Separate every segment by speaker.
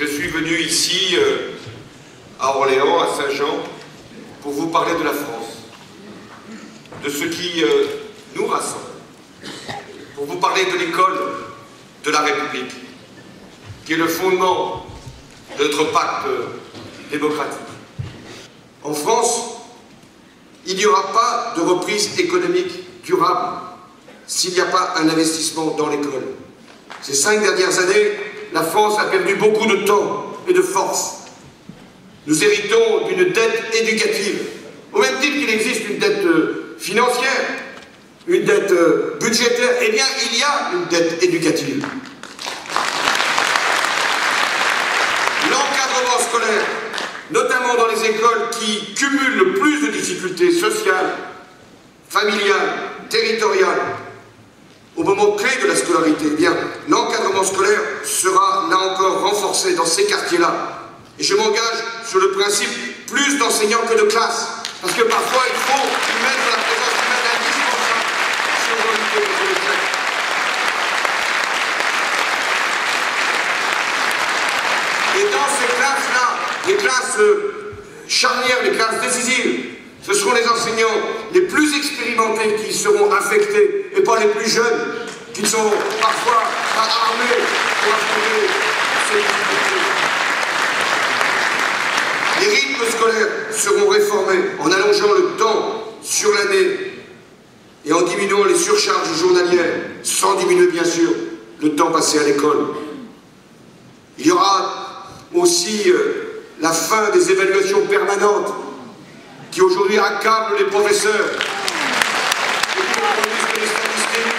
Speaker 1: Je suis venu ici, à Orléans, à Saint-Jean, pour vous parler de la France, de ce qui nous rassemble, pour vous parler de l'école de la République, qui est le fondement de notre pacte démocratique. En France, il n'y aura pas de reprise économique durable s'il n'y a pas un investissement dans l'école. Ces 5 dernières années, la France a perdu beaucoup de temps et de force. Nous héritons d'une dette éducative, au même titre qu'il existe une dette financière, une dette budgétaire, eh bien il y a une dette éducative. L'encadrement scolaire, notamment dans les écoles qui cumulent le plus de difficultés sociales, familiales, territoriales, au moment clé de la scolarité, eh bien, l'encadrement scolaire sera là encore renforcé dans ces quartiers-là. Et je m'engage sur le principe plus d'enseignants que de classes, parce que parfois il faut y mettre la présence humaine indispensable si on veut lutter contre l'échec. Et dans ces classes-là, les classes charnières, les classes décisives, ce seront les enseignants les plus expérimentés qui seront affectés, et pas les plus jeunes, qui sont parfois pas armés pour affronter ces difficultés. Les rythmes scolaires seront réformés en allongeant le temps sur l'année et en diminuant les surcharges journalières, sans diminuer bien sûr le temps passé à l'école. Il y aura aussi la fin des évaluations permanentes qui aujourd'hui accablent les professeurs et qui reproduisent les statistiques.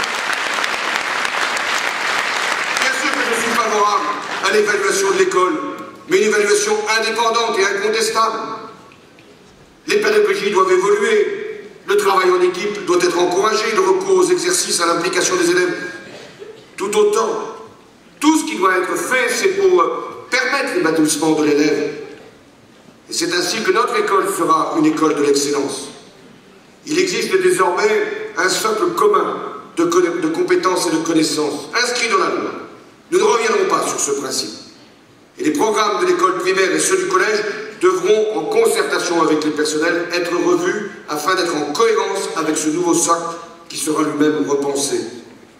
Speaker 1: Bien sûr que je suis favorable à l'évaluation de l'école, mais une évaluation indépendante et incontestable. Les pédagogies doivent évoluer, le travail en équipe doit être encouragé, le recours aux exercices, à l'implication des élèves, tout autant. Tout ce qui doit être fait, c'est pour permettre l'épanouissement de l'élève. Et c'est ainsi que notre école sera une école de l'excellence. Il existe désormais un socle commun de compétences et de connaissances, inscrit dans la loi. Nous ne reviendrons pas sur ce principe. Et les programmes de l'école primaire et ceux du collège devront, en concertation avec les personnels, être revus afin d'être en cohérence avec ce nouveau socle qui sera lui-même repensé.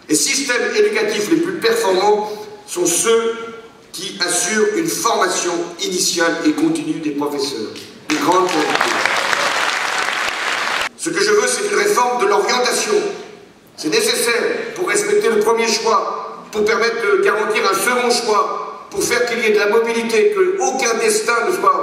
Speaker 1: Les systèmes éducatifs les plus performants sont ceux qui assurent une formation initiale et continue des professeurs, des grandes qualités. Ce que je veux, c'est une réforme de l'orientation. C'est nécessaire pour respecter le premier choix, pour permettre de garantir un second choix, pour faire qu'il y ait de la mobilité, qu'aucun destin ne soit